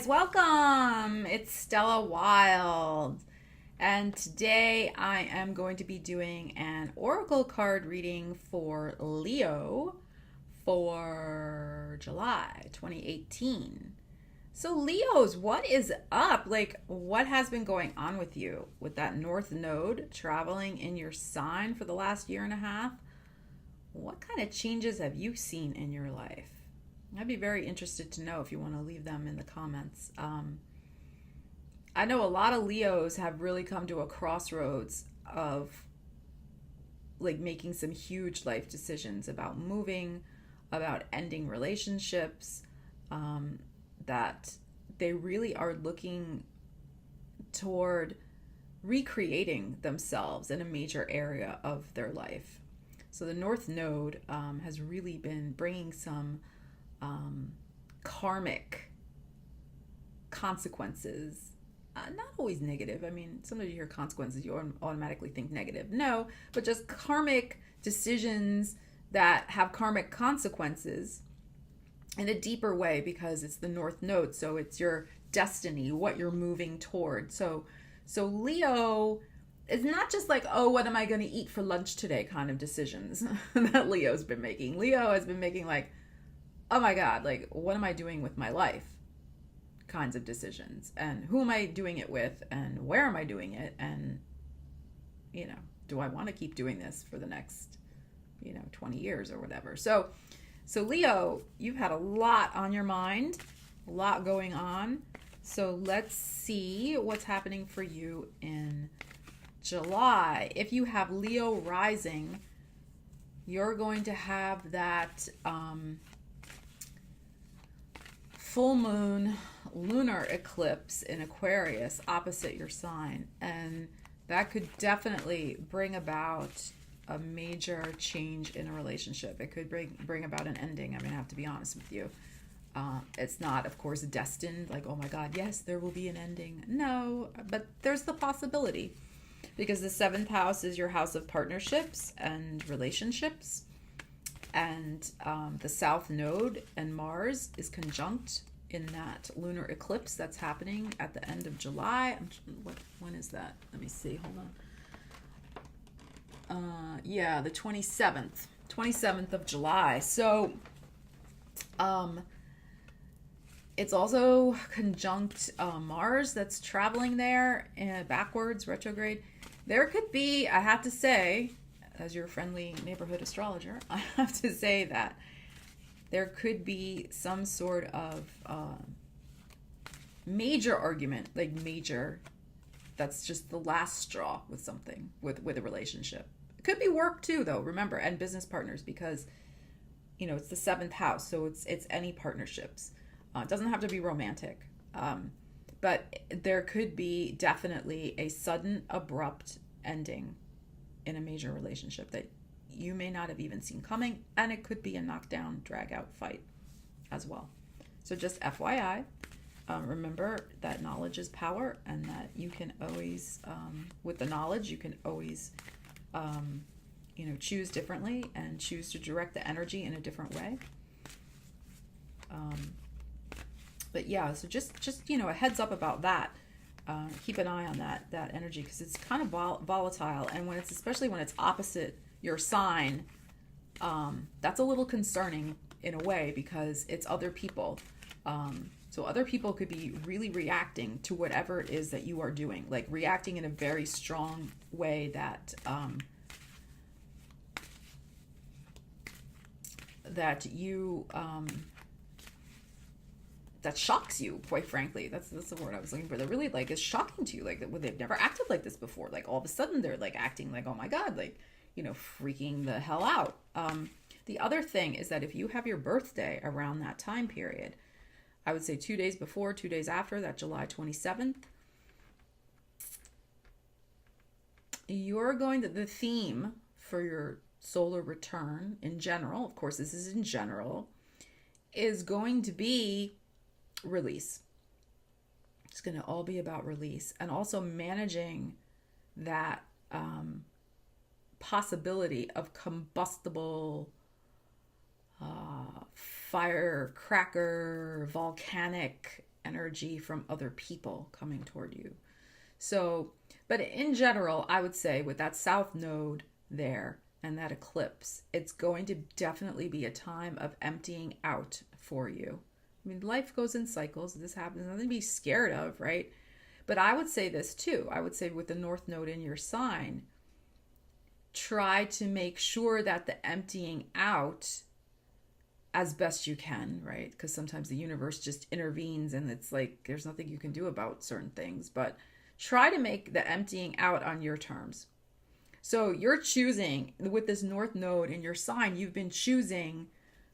Welcome. It's Stella Wild, and today I am going to be doing an oracle card reading for Leo for July 2018. So, Leos, what is up? What has been going on with you with that North Node traveling in your sign for the last year and a half? What kind of changes have you seen in your life? I'd be very interested to know if you want to leave them in the comments. I know a lot of Leos have really come to a crossroads of making some huge life decisions about moving, about ending relationships, that they really are looking toward recreating themselves in a major area of their life. So the North Node has really been bringing some karmic consequences. Not always negative. I mean, sometimes you hear consequences, you automatically think negative. No, but just karmic decisions that have karmic consequences in a deeper way because it's the North Node. So it's your destiny, what you're moving toward. So Leo is not just like, oh, what am I going to eat for lunch today kind of decisions that Leo's been making. Leo has been making oh my God, what am I doing with my life kinds of decisions, and who am I doing it with, and where am I doing it, and, do I want to keep doing this for the next, 20 years or whatever. So Leo, you've had a lot on your mind, a lot going on. So let's see what's happening for you in July. If you have Leo rising, you're going to have that, full moon lunar eclipse in Aquarius opposite your sign, and that could definitely bring about a major change in a relationship. It could bring about an ending. I'm gonna have to be honest with you. It's not, of course, destined, oh my God, yes, there will be an ending. No, but there's the possibility, because the seventh house is your house of partnerships and relationships. And the South Node and Mars is conjunct in that lunar eclipse that's happening at the end of July. When is that? Let me see. Hold on. Yeah, the 27th of July. So it's also conjunct Mars that's traveling there backwards, retrograde. There could be, I have to say, as your friendly neighborhood astrologer, I have to say that there could be some sort of major argument, that's just the last straw with something, with a relationship. It could be work too, though, remember, and business partners, because, it's the seventh house, so it's any partnerships. It doesn't have to be romantic, but there could be definitely a sudden, abrupt ending in a major relationship that you may not have even seen coming, and it could be a knockdown, drag out fight as well. So just FYI, remember that knowledge is power, and that you can always, with the knowledge, you can always, choose differently and choose to direct the energy in a different way. But yeah, so just a heads up about that. Keep an eye on that energy, because it's kind of volatile, and especially when it's opposite your sign, that's a little concerning in a way, because it's other people. So other people could be really reacting to whatever it is that you are doing, reacting in a very strong way that you that shocks you, quite frankly. That's the word I was looking for. That really is shocking to you, they've never acted like this before. All of a sudden they're acting oh my God, freaking the hell out. The other thing is that if you have your birthday around that time period, I would say 2 days before, 2 days after, that July 27th, you're going to, the theme for your solar return in general, of course this is in general, is going to be release. It's going to all be about release, and also managing that possibility of combustible firecracker, volcanic energy from other people coming toward you. So, but in general, I would say with that south node there and that eclipse, it's going to definitely be a time of emptying out for you. I mean, life goes in cycles. This happens. Nothing to be scared of, right? But I would say this too. I would say with the north node in your sign, try to make sure that the emptying out as best you can, right? Because sometimes the universe just intervenes and it's like there's nothing you can do about certain things. But try to make the emptying out on your terms. So you're choosing, with this north node in your sign, you've been choosing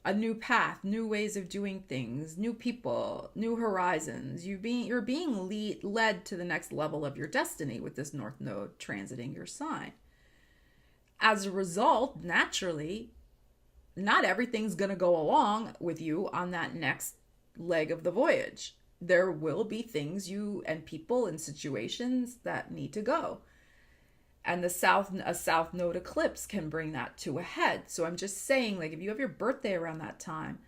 a new path, new ways of doing things, new people, new horizons. You're being led to the next level of your destiny with this north node transiting your sign. As a result, naturally, not everything's going to go along with you on that next leg of the voyage. There will be things you and people and situations that need to go. And a south node eclipse can bring that to a head. So I'm just saying, like, if you have your birthday around that time,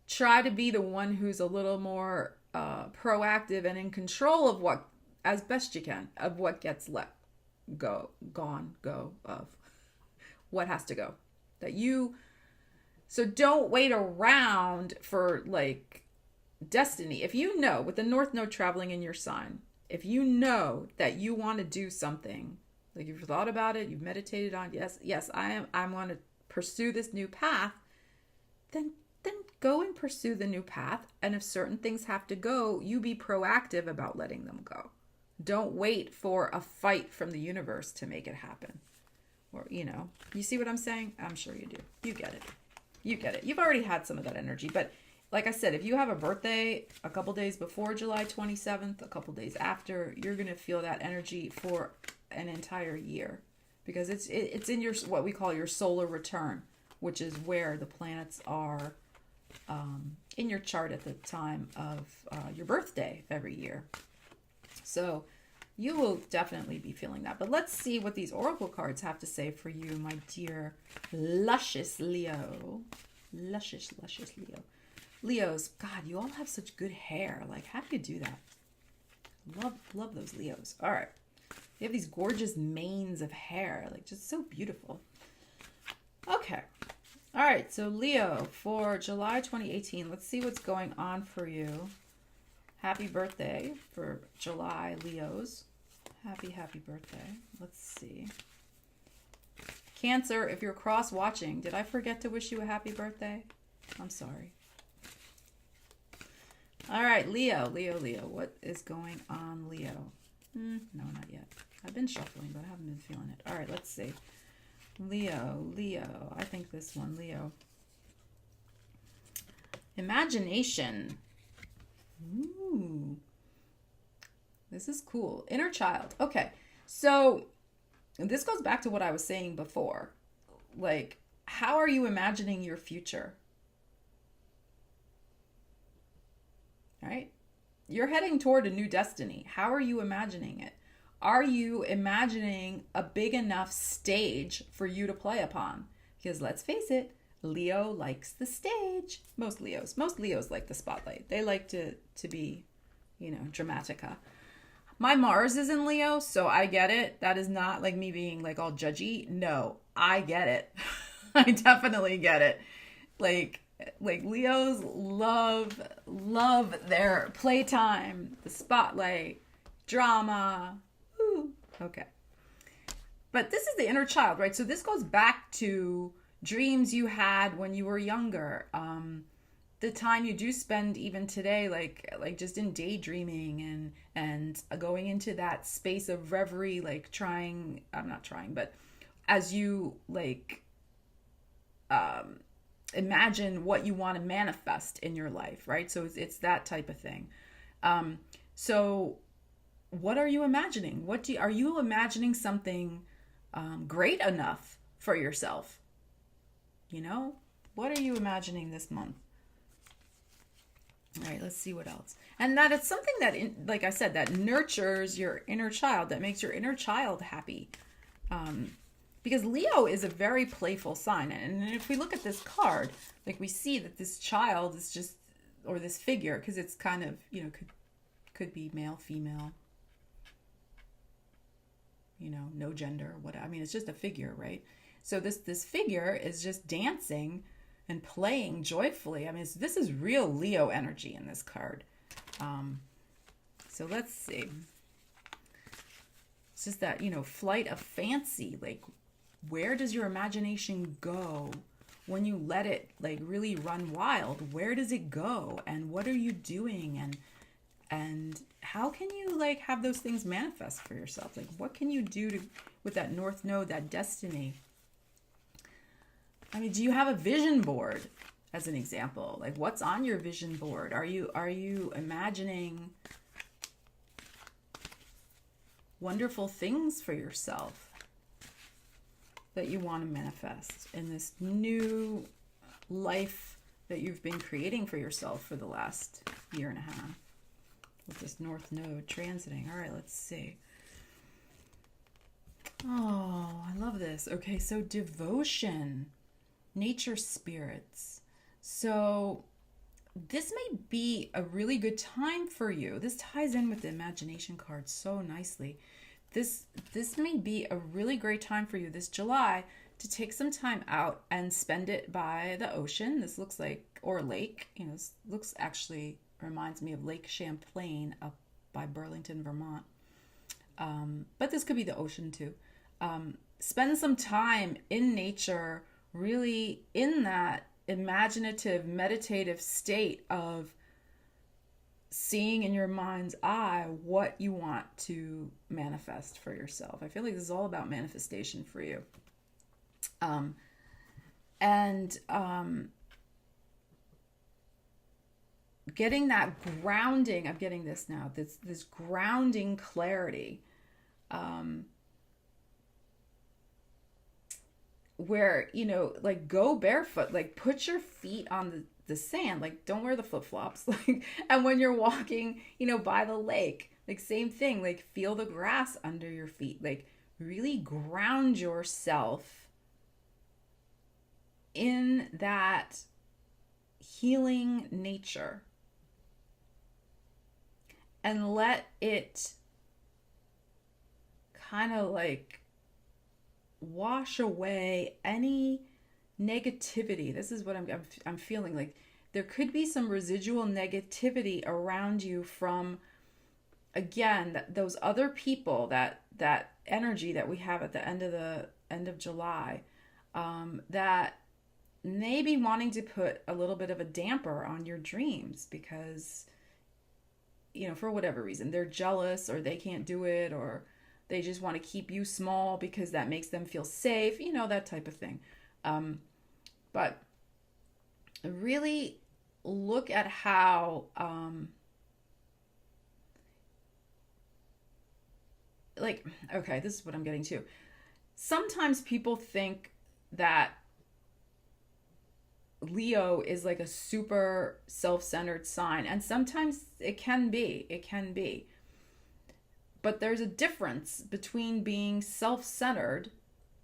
try to be the one who's a little more proactive and in control of what, as best you can, of what gets let go, of what has to go. So don't wait around for like destiny. If you know, with the north node traveling in your sign, if you know that you want to do something, like you've thought about it, you've meditated on, yes, I want to pursue this new path, then go and pursue the new path. And if certain things have to go, you be proactive about letting them go. Don't wait for a fight from the universe to make it happen. Or, you see what I'm saying? I'm sure you do. You get it. You've already had some of that energy. But like I said, if you have a birthday a couple days before July 27th, a couple days after, you're going to feel that energy for an entire year, because it's in your, what we call your solar return, which is where the planets are in your chart at the time of your birthday every year. So you will definitely be feeling that. But let's see what these oracle cards have to say for you, my dear luscious Leo. Luscious Leo. Leos, God, you all have such good hair. Like, how do you do that? Love those Leos. All right. You have these gorgeous manes of hair, like just so beautiful. Okay. All right. So Leo, for July 2018, let's see what's going on for you. Happy birthday for July Leos. Happy birthday. Let's see. Cancer, if you're cross watching, did I forget to wish you a happy birthday? I'm sorry. All right, Leo. What is going on, Leo? No, not yet. I've been shuffling, but I haven't been feeling it. All right, let's see. Leo. I think this one, Leo. Imagination. Ooh. This is cool. Inner child. Okay, so this goes back to what I was saying before. Like, how are you imagining your future? All right? You're heading toward a new destiny. How are you imagining it? Are you imagining a big enough stage for you to play upon? Because let's face it, Leo likes the stage. Most Leos like the spotlight. They like to be, dramatica. My Mars is in Leo, so I get it. That is not like me being like all judgy. No, I get it. I definitely get it. Like Leos love their playtime, the spotlight, drama. Woo. Okay. But this is the inner child, right? So this goes back to dreams you had when you were younger. The time you do spend even today, like just in daydreaming and going into that space of reverie, like I'm not trying, but as you imagine what you want to manifest in your life, right? So it's that type of thing. So what are you imagining? Are you imagining something great enough for yourself? What are you imagining this month? All right, let's see what else. And that it's something that, like I said, that nurtures your inner child, that makes your inner child happy. Because Leo is a very playful sign. And if we look at this card, like we see that this child is just, or this figure, because it's kind of, Could be male, female, no gender, what, I mean, it's just a figure, right? So this figure is just dancing and playing joyfully. I mean, this is real Leo energy in this card. So let's see. It's just that, flight of fancy. Like, where does your imagination go when you let it, like, really run wild? Where does it go? And what are you doing? And how can you, like, have those things manifest for yourself? Like, what can you do with that North Node, that destiny? I mean, do you have a vision board, as an example? Like, what's on your vision board? Are you imagining wonderful things for yourself that you want to manifest in this new life that you've been creating for yourself for the last year and a half with this North Node transiting? All right, let's see. Oh, I love this. Okay, so devotion, nature spirits. So this may be a really good time for you. This ties in with the imagination card so nicely. This may be a really great time for you this July to take some time out and spend it by the ocean. This looks like, or a lake. This looks, actually reminds me of Lake Champlain up by Burlington, Vermont. But this could be the ocean too. Spend some time in nature, really in that imaginative, meditative state of seeing in your mind's eye what you want to manifest for yourself. I feel like this is all about manifestation for you. Getting that grounding, I'm getting this now, this grounding clarity, where, like, go barefoot, like, put your feet on the sand, like, don't wear the flip-flops, like, and when you're walking, by the lake, like, same thing, like, feel the grass under your feet, like, really ground yourself in that healing nature and let it kind of, like, wash away any negativity. This is what I'm feeling. Like, there could be some residual negativity around you from, again, those other people, that energy that we have at the end of July, that may be wanting to put a little bit of a damper on your dreams because, for whatever reason, they're jealous or they can't do it, or they just want to keep you small because that makes them feel safe, that type of thing. But really look at how, okay, this is what I'm getting to. Sometimes people think that Leo is like a super self-centered sign, and sometimes it can be. But there's a difference between being self-centered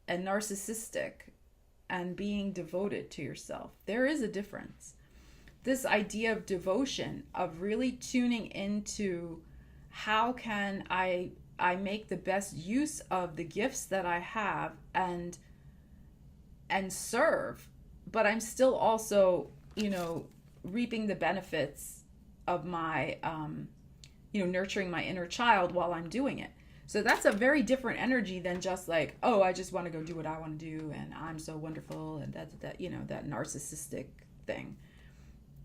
and narcissistic and being devoted to yourself. There is a difference. This idea of devotion, of really tuning into how can I make the best use of the gifts that I have and serve, but I'm still also, reaping the benefits of my, nurturing my inner child while I'm doing it. So that's a very different energy than just like, oh, I just want to go do what I want to do and I'm so wonderful, and that narcissistic thing.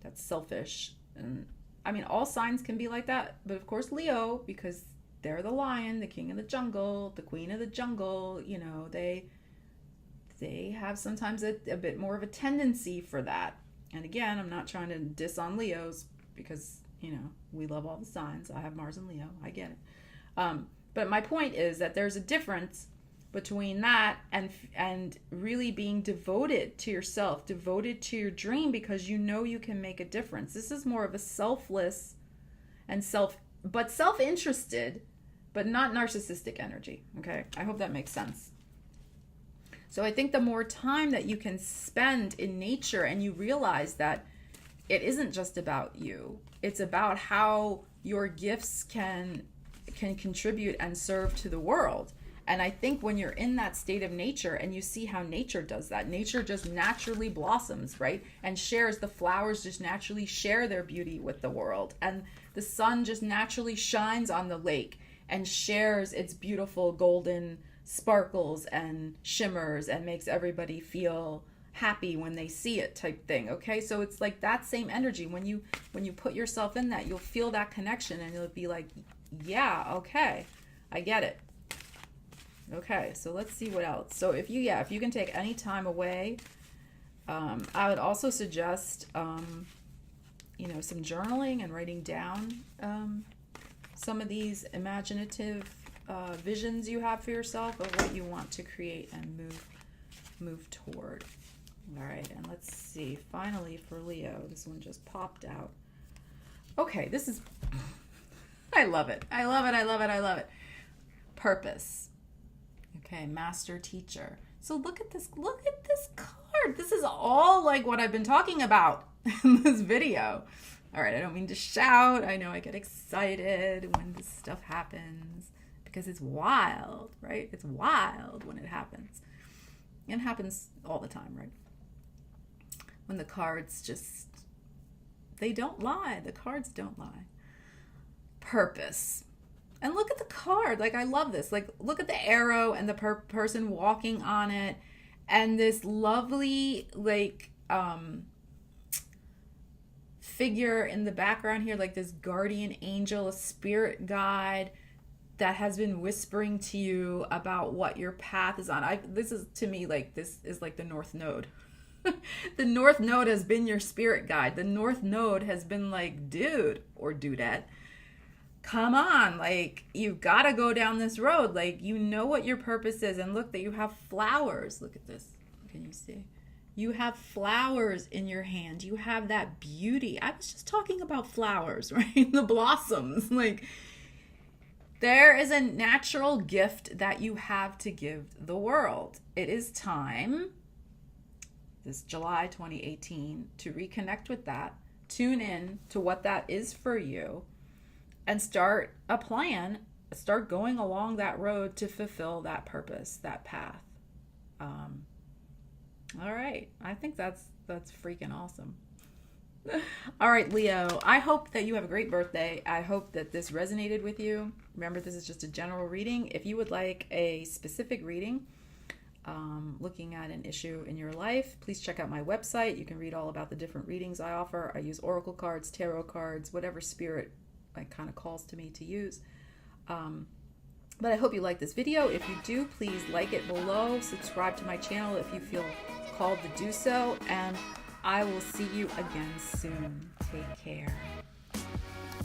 That's selfish. And I mean, all signs can be like that, but of course Leo, because they're the lion, the king of the jungle, the queen of the jungle, they have sometimes a bit more of a tendency for that. And again, I'm not trying to diss on Leos because, we love all the signs. I have Mars and Leo. I get it. But my point is that there's a difference between that and really being devoted to yourself, devoted to your dream because you can make a difference. This is more of a selfless and self-interested, but not narcissistic energy. Okay? I hope that makes sense. So I think the more time that you can spend in nature and you realize that it isn't just about you, it's about how your gifts can contribute and serve to the world. And I think when you're in that state of nature and you see how nature does that, nature just naturally blossoms, right? And shares, the flowers just naturally share their beauty with the world. And the sun just naturally shines on the lake and shares its beautiful golden sparkles and shimmers and makes everybody feel happy when they see it, type thing. Okay, so it's like that same energy. When you put yourself in that, you'll feel that connection and you'll be like, yeah, okay, I get it. Okay, so let's see what else. So if you can take any time away, I would also suggest some journaling and writing down some of these imaginative visions you have for yourself of what you want to create and move toward. All right, and let's see. Finally, for Leo, this one just popped out. Okay, this is, I love it. I love it. I love it. I love it. Purpose. Okay, master teacher. So look at this card. This is all like what I've been talking about in this video. All right, I don't mean to shout. I know I get excited when this stuff happens because it's wild, right? It's wild when it happens. And it happens all the time, right? When the cards just, they don't lie. The cards don't lie. Purpose. And look at the card. Like, I love this. Like, look at the arrow and the person walking on it. And this lovely, like, figure in the background here, like this guardian angel, a spirit guide that has been whispering to you about what your path is on. This is, to me, like, this is like the North Node. The North Node has been your spirit guide. The North Node has been like, dude or dudette, come on, like, you gotta go down this road. Like, you know what your purpose is. And look that you have flowers. Look at this. Can you see? You have flowers in your hand. You have that beauty. I was just talking about flowers, right? The blossoms. Like, there is a natural gift that you have to give the world. It is time, this July 2018, to reconnect with that, tune in to what that is for you, and start a plan, start going along that road to fulfill that purpose, that path. All right, I think that's freaking awesome. All right, Leo, I hope that you have a great birthday. I hope that this resonated with you. Remember, this is just a general reading. If you would like a specific reading, looking at an issue in your life, please check out my website. You can read all about the different readings I offer. I use oracle cards, tarot cards, whatever spirit kind of calls to me to use. But I hope you like this video. If you do, please like it below. Subscribe to my channel if you feel called to do so. And I will see you again soon. Take care.